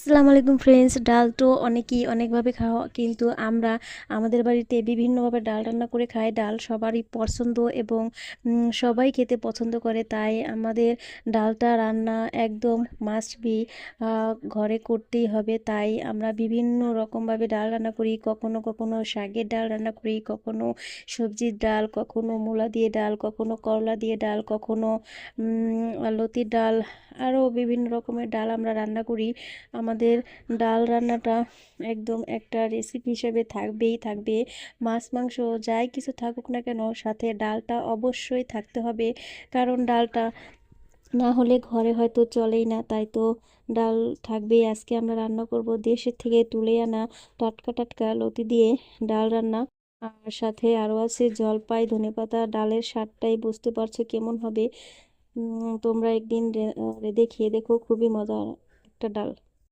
আসসালামু আলাইকুম ফ্রেন্ডস। ডাল তো অনেকেই অনেকভাবে খাওয়া, কিন্তু আমরা আমাদের বাড়িতে বিভিন্নভাবে ডাল রান্না করে খাই। ডাল সবারই পছন্দ এবং সবাই খেতে পছন্দ করে, তাই আমাদের ডালটা রান্না একদম মাস্ট বি, ঘরে করতেই হবে। তাই আমরা বিভিন্ন রকমভাবে ডাল রান্না করি। কখনো কখনো শাকের ডাল রান্না করি, কখনো সবজির ডাল, কখনো মূলা দিয়ে ডাল, কখনো করলা দিয়ে ডাল, কখনো লতির ডাল, আরও বিভিন্ন রকমের ডাল আমরা রান্না করি। আমাদের ডাল রান্নাটা একদম একটা রেসিপি হিসেবে থাকবেই থাকবে। মাছ মাংস যাই কিছু থাকুক না কেন, সাথে ডালটা অবশ্যই থাকতে হবে, কারণ ডালটা না হলে ঘরে হয়তো চলেই না। তাই তো ডাল থাকবেই। আজকে আমরা রান্না করব দেশের থেকে তুলে আনা টাটকা টাটকা লতি দিয়ে ডাল রান্না। আর সাথে আরও আছে জলপাই, ধনেপাতা। ডালের স্বাদটাই বুঝতে পারছো কেমন হবে। তোমরা একদিন রেঁধে খেয়ে দেখো, খুবই মজার একটা ডাল।